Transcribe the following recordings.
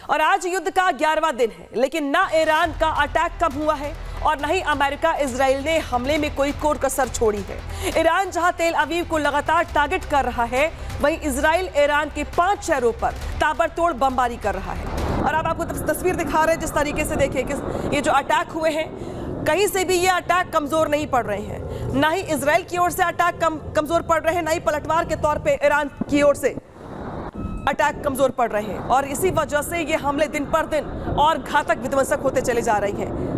और आज युद्ध का 11वां दिन है, लेकिन ना ईरान का अटैक कम हुआ है और न ही अमेरिका इजराइल ने हमले में कोई कोर कसर छोड़ी है। ईरान जहां तेल अवीव को लगातार टारगेट कर रहा है, वहीं इजराइल ईरान के 5 शहरों पर ताबड़तोड़ बमबारी कर रहा है। और अब आपको तस्वीर दिखा रहे हैं, जिस तरीके से देखिए कि ये जो अटैक हुए हैं, कहीं से भी ये अटैक कमजोर नहीं पड़ रहे हैं। ना ही इजराइल की ओर से अटैक कमजोर पड़ रहे हैं, ना ही पलटवार के तौर पे ईरान की ओर से अटैक कमजोर पड़ रहे हैं। और इसी वजह से ये हमले दिन पर दिन और घातक विध्वंसक होते चले जा रहे हैं।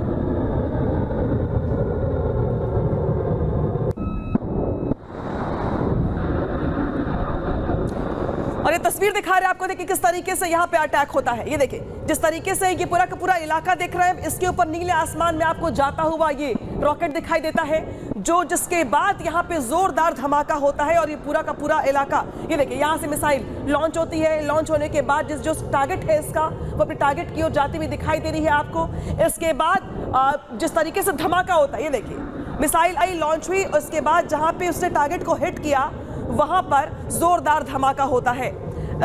और ये तस्वीर दिखा रहे हैं आपको, देखिए किस तरीके से यहाँ पे अटैक होता है। ये देखिए जिस तरीके से ये पूरा का पूरा इलाका देख रहे हैं, इसके ऊपर नीले आसमान में आपको जाता हुआ ये रॉकेट दिखाई देता है, जिसके बाद यहाँ पे जोरदार धमाका होता है। और ये पूरा का पूरा इलाका, ये देखिए यहाँ से मिसाइल लॉन्च होती है। लॉन्च होने के बाद जो टारगेट है इसका, वो अपने टारगेट की ओर जाती हुई दिखाई दे रही है आपको। इसके बाद जिस तरीके से धमाका होता है, ये देखिए मिसाइल आई, लॉन्च हुई, उसके बाद जहाँ पे उसने टारगेट को हिट किया, वहां पर जोरदार धमाका होता है।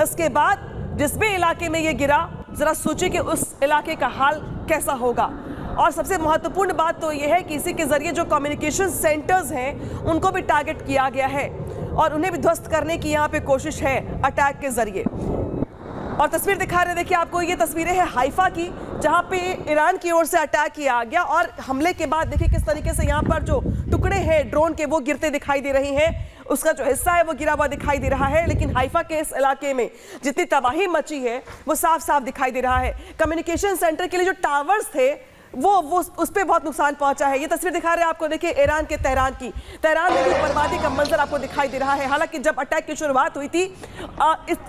इसके बाद जिस भी इलाके में ये गिरा, जरा सोचिए कि उस इलाके का हाल कैसा होगा। और सबसे महत्वपूर्ण बात तो ये है कि इसी के जरिए जो कम्युनिकेशन सेंटर्स हैं, उनको भी टारगेट किया गया है और उन्हें भी ध्वस्त करने की यहाँ पे कोशिश है अटैक के जरिए। और तस्वीर दिखा रहे, देखिए आपको ये तस्वीरें हैं हाइफा की, जहां पे ईरान की ओर से अटैक किया गया। और हमले के बाद देखिए किस तरीके से यहाँ पर जो टुकड़े हैं ड्रोन के, वो गिरते दिखाई दे रहे हैं। उसका जो हिस्सा है वो गिरा हुआ दिखाई दे रहा है। लेकिन हाइफा के इस इलाके में जितनी तबाही मची है, वो साफ साफ दिखाई दे रहा है। कम्युनिकेशन सेंटर के लिए जो टावर्स थे, वो उस पे बहुत नुकसान पहुंचा है। ये तस्वीर दिखा रहे हैं आपको, देखिए ईरान के तेहरान में भी बर्बादी का मंजर आपको दिखाई दे रहा है। हालांकि जब अटैक की शुरुआत हुई थी,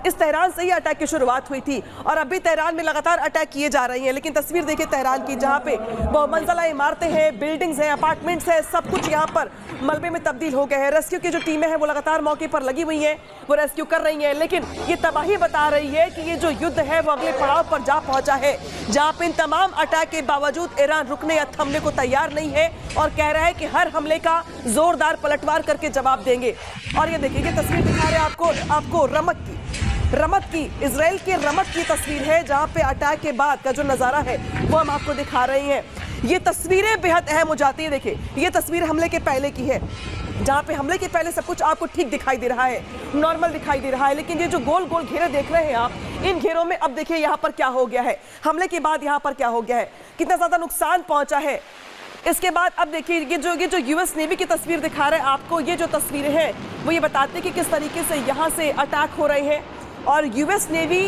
इस तेहरान से ही अटैक की शुरुआत हुई थी और अभी तेहरान में लगातार अटैक किए जा रहे हैं। लेकिन तस्वीर देखिए तेहरान की, जहाँ पे बहुमंजिला इमारतें हैं, बिल्डिंग्स हैं, अपार्टमेंट्स हैं, सब कुछ यहाँ पर मलबे में तब्दील हो गए हैं। रेस्क्यू की जो टीमें हैं वो लगातार मौके पर लगी हुई हैं, वो रेस्क्यू कर रही हैं। लेकिन ये तबाही बता रही है कि ये जो युद्ध है वो अगले पड़ाव पर जा पहुंचा है, जहाँ पे इन तमाम अटैक के बावजूद ईरान रुकने या थमने को तैयार नहीं है और कह रहा है कि हर हमले का जोरदार पलटवार करके जवाब देंगे। और ये देखिए, ये तस्वीर दिखा रहे हैं आपको रमत की इजराइल के रमत की तस्वीर है, जहां पे अटैक के बाद का जो नजारा है वो हम आपको दिखा रहे हैं। ये तस्वीरें बेहद अहम हो जाती है। देखिए ये तस्वीर हमले के पहले की है, जहाँ पे हमले के पहले सब कुछ आपको ठीक दिखाई दे रहा है, नॉर्मल दिखाई दे रहा है। लेकिन ये जो गोल गोल घेरे देख रहे हैं आप, इन घेरों में अब देखिए यहाँ पर क्या हो गया है, हमले के बाद यहाँ पर क्या हो गया है, कितना ज्यादा नुकसान पहुंचा है। इसके बाद अब देखिए ये जो यूएस नेवी की तस्वीर दिखा रहे हैं आपको, ये जो तस्वीरें हैं वो ये बताते हैं कि किस तरीके से यहाँ से अटैक हो रहे हैं। और यूएस नेवी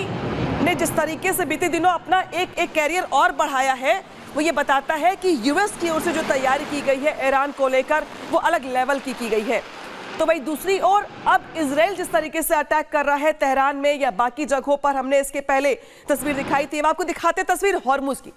ने जिस तरीके से बीते दिनों अपना एक कैरियर और बढ़ाया है, वो ये बताता है कि यूएस की ओर से जो तैयारी की गई है ईरान को लेकर, वो अलग लेवल की गई है। तो भाई दूसरी ओर अब इजराइल जिस तरीके से अटैक कर रहा है तेहरान में या बाकी जगहों पर, हमने इसके पहले तस्वीर दिखाई थी, हम आपको दिखाते तस्वीर हॉर्मुज की।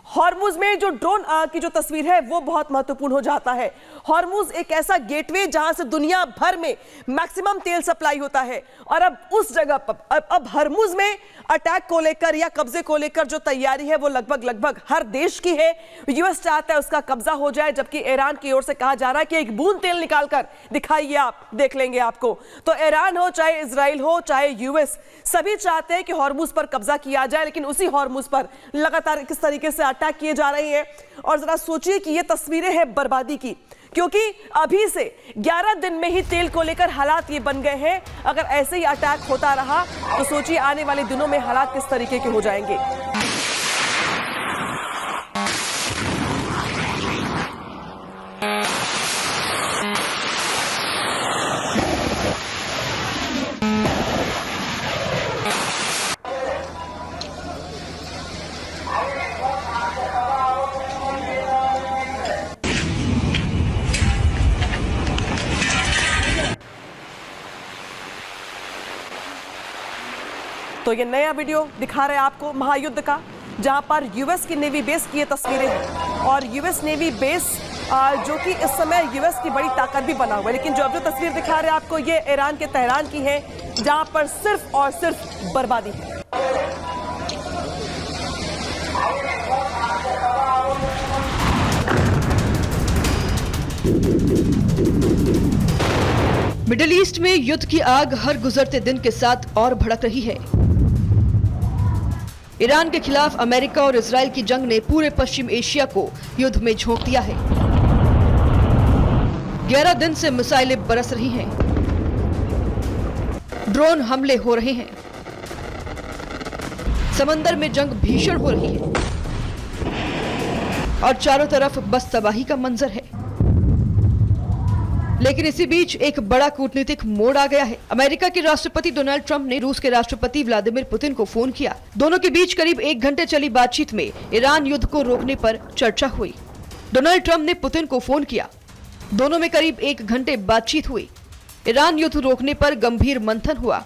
हॉर्मुज में जो ड्रोन की जो तस्वीर है वो बहुत महत्वपूर्ण हो जाता है। हॉर्मुज एक ऐसा गेटवे जहां से दुनिया भर में मैक्सिमम तेल सप्लाई होता है। और अब उस जगह पर अब हॉर्मुज में अटैक को लेकर या कब्जे को लेकर जो तैयारी है वो लगभग हर देश की है। यूएस चाहता है उसका कब्जा हो जाए, जबकि ईरान की ओर से कहा जा रहा है कि एक बूंद तेल निकालकर दिखाइए, आप देख लेंगे आपको। तो ईरान हो, चाहे इजराइल हो, चाहे यूएस, सभी चाहते हैं कि हॉर्मुज पर कब्जा किया जाए। लेकिन उसी हॉर्मुज पर लगातार किस तरीके से अटैक किए जा रहे हैं। और जरा सोचिए कि ये तस्वीरें हैं बर्बादी की, क्योंकि अभी से 11 दिन में ही तेल को लेकर हालात ये बन गए हैं। अगर ऐसे ही अटैक होता रहा तो सोचिए आने वाले दिनों में हालात किस तरीके के हो जाएंगे। तो ये नया वीडियो दिखा रहे हैं आपको महायुद्ध का, जहां पर यूएस की नेवी बेस की ये तस्वीरें हैं। और यूएस नेवी बेस जो कि इस समय यूएस की बड़ी ताकत भी बना हुआ है। लेकिन जो तस्वीर दिखा रहे हैं आपको, ये ईरान के तेहरान की है, जहां पर सिर्फ और सिर्फ बर्बादी है। मिडिल ईस्ट में युद्ध की आग हर गुजरते दिन के साथ और भड़क रही है। ईरान के खिलाफ अमेरिका और इजराइल की जंग ने पूरे पश्चिम एशिया को युद्ध में झोंक दिया है। 11 दिन से मिसाइलें बरस रही हैं, ड्रोन हमले हो रहे हैं, समंदर में जंग भीषण हो रही है और चारों तरफ बस तबाही का मंजर है। लेकिन इसी बीच एक बड़ा कूटनीतिक मोड़ आ गया है। अमेरिका के राष्ट्रपति डोनाल्ड ट्रंप ने रूस के राष्ट्रपति व्लादिमीर पुतिन को फोन किया। दोनों के बीच करीब 1 घंटे चली बातचीत में ईरान युद्ध को रोकने पर चर्चा हुई। डोनाल्ड ट्रंप ने पुतिन को फोन किया। दोनों में करीब 1 घंटे बातचीत हुई। ईरान युद्ध रोकने पर गंभीर मंथन हुआ।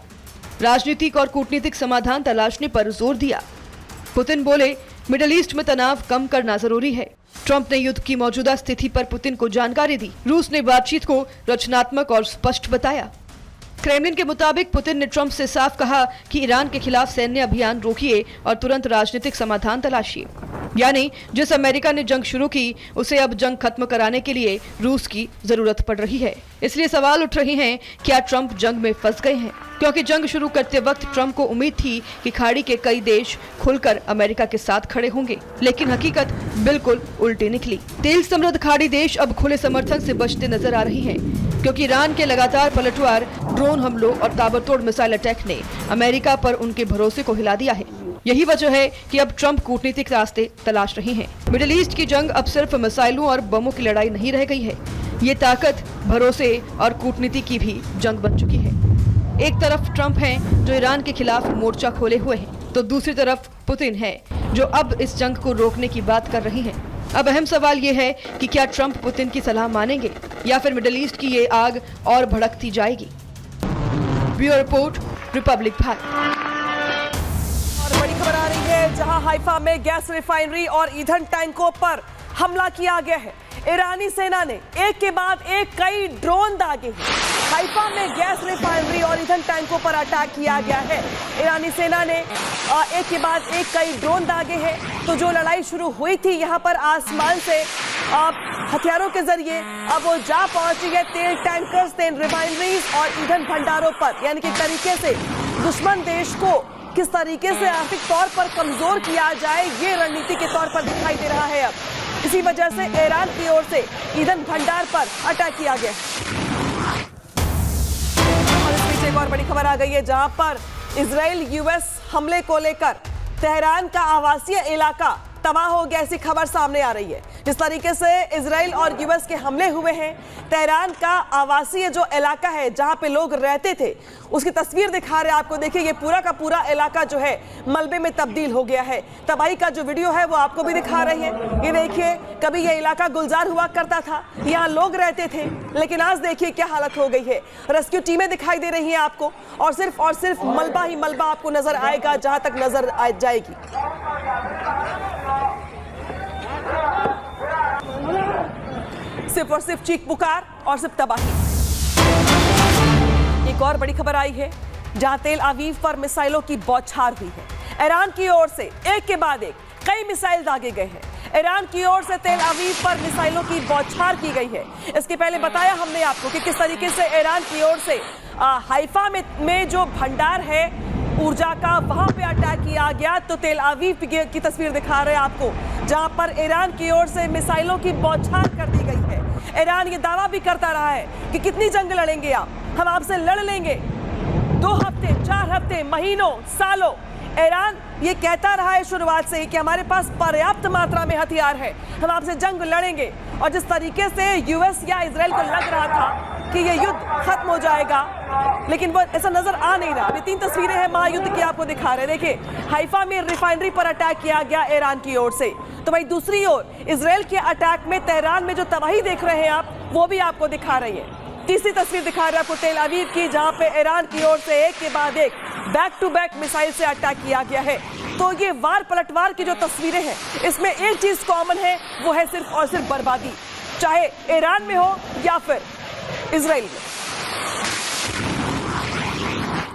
राजनीतिक और कूटनीतिक समाधान तलाशने पर जोर दिया। पुतिन बोले, मिडिल ईस्ट में तनाव कम करना जरूरी है। ट्रंप ने युद्ध की मौजूदा स्थिति पर पुतिन को जानकारी दी। रूस ने बातचीत को रचनात्मक और स्पष्ट बताया। क्रेमलिन के मुताबिक पुतिन ने ट्रंप से साफ कहा कि ईरान के खिलाफ सैन्य अभियान रोकिए और तुरंत राजनीतिक समाधान तलाशिए। यानी जिस अमेरिका ने जंग शुरू की उसे अब जंग खत्म कराने के लिए रूस की जरूरत पड़ रही है। इसलिए सवाल उठ रहे हैं, क्या ट्रंप जंग में फंस गए हैं? क्योंकि जंग शुरू करते वक्त ट्रंप को उम्मीद थी कि खाड़ी के कई देश खुलकर अमेरिका के साथ खड़े होंगे, लेकिन हकीकत बिल्कुल उल्टी निकली। तेल समृद्ध खाड़ी देश अब खुले समर्थन से बचते नजर आ रही हैं, क्योंकि ईरान के लगातार पलटवार, ड्रोन हमलों और ताबड़तोड़ मिसाइल अटैक ने अमेरिका पर उनके भरोसे को हिला दिया है। यही वजह है कि अब ट्रंप कूटनीतिक रास्ते तलाश रहे हैं। मिडिल ईस्ट की जंग अब सिर्फ मिसाइलों और बमों की लड़ाई नहीं रह गई है। ये ताकत, भरोसे और कूटनीति की भी जंग बन चुकी है। एक तरफ ट्रंप हैं जो ईरान के खिलाफ मोर्चा खोले हुए हैं, तो दूसरी तरफ पुतिन है जो अब इस जंग को रोकने की बात कर रही हैं। अब अहम सवाल ये है कि क्या ट्रंप पुतिन की सलाह मानेंगे या फिर मिडिल ईस्ट की ये आग और भड़कती जाएगी। Bureau report, Republic Bharat. और बड़ी खबर आ रही है, जहां हाइफा में गैस रिफाइनरी और ईंधन टैंकों पर हमला किया गया है। ईरानी सेना ने एक के बाद एक कई ड्रोन दागे हैं। हाइफा में गैस रिफाइनरी और ईंधन टैंकों पर अटैक किया गया है। ईरानी सेना ने एक के बाद एक कई ड्रोन दागे हैं। तो जो लड़ाई शुरू हुई थी यहाँ पर आसमान से हथियारों के जरिए, अब वो जा पहुंची है तेल टैंकर्स, तेल रिफाइनरीज और ईंधन भंडारों पर। यानी कि तरीके से दुश्मन देश को किस तरीके से आर्थिक तौर पर कमजोर किया जाए, ये रणनीति के तौर पर दिखाई दे रहा है। अब इसी वजह से ईरान की ओर से ईंधन भंडार पर अटैक किया गया। और इस बीच एक और बड़ी खबर आ गई है, जहां पर इजराइल यूएस हमले को लेकर तेहरान का आवासीय इलाका तबाह हो गया, ऐसी खबर सामने आ रही है। जिस तरीके से इजराइल और यूएस के हमले हुए हैं, तेहरान का आवासीय जो इलाका है जहां पे लोग रहते थे, उसकी तस्वीर दिखा रहे हैं आपको। देखिए, ये पूरा का पूरा इलाका जो है मलबे में तब्दील हो गया है। तबाही का जो वीडियो है वो आपको भी दिखा रहे हैं। ये देखिए, कभी ये इलाका गुलजार हुआ करता था, यहाँ लोग रहते थे, लेकिन आज देखिए क्या हालत हो गई है। रेस्क्यू टीमें दिखाई दे रही हैं आपको, और सिर्फ मलबा ही मलबा आपको नजर आएगा जहां तक नजर आ जाएगी। सिर्फ और सिर्फ चीख पुकार और सिर्फ तबाही। एक और बड़ी खबर आई है, जहां तेल अवीव पर मिसाइलों की बौछार हुई है। ईरान की ओर से एक के बाद एक कई मिसाइल दागे गए हैं। ईरान की ओर से तेल अवीव पर मिसाइलों की बौछार की गई है। इसके पहले बताया हमने आपको कि किस तरीके से ईरान की ओर से हाइफा में जो भंडार है ऊर्जा का, वहां पे अटैक किया गया। तो तेल अवीव की तस्वीर दिखा रहे हैं आपको, जहां पर ईरान की ओर से मिसाइलों की बौछार कर दी गई है। ईरान ये दावा भी करता रहा है कि कितनी जंग लड़ेंगे आप, हम आपसे लड़ लेंगे 2 हफ्ते, 4 हफ्ते, महीनों, सालों। ईरान ये कहता रहा है शुरुआत से ही कि हमारे पास पर्याप्त मात्रा में हथियार है, हम आपसे जंग लड़ेंगे। और जिस तरीके से यूएस या इजराइल को लग रहा था कि ये युद्ध खत्म हो जाएगा, लेकिन वो ऐसा नजर आ नहीं रहा। अभी 3 तस्वीरें हैं महायुद्ध की आपको दिखा रहे हैं। देखिए, हाइफा में रिफाइनरी पर अटैक किया गया ईरान की ओर से, तो भाई दूसरी ओर इजराइल के अटैक में तेहरान में जो तबाही देख रहे हैं आप, वो भी आपको दिखा रही है। तीसरी तस्वीर दिखा रहे हैं आपको तेल अवीव की, जहां पे ईरान की ओर से एक के बाद एक बैक टू बैक मिसाइल से अटैक किया गया है। तो ये वार पलटवार की जो तस्वीरें हैं, इसमें एक चीज कॉमन है, वो है सिर्फ और सिर्फ बर्बादी, चाहे ईरान में हो या फिर इजराइल में।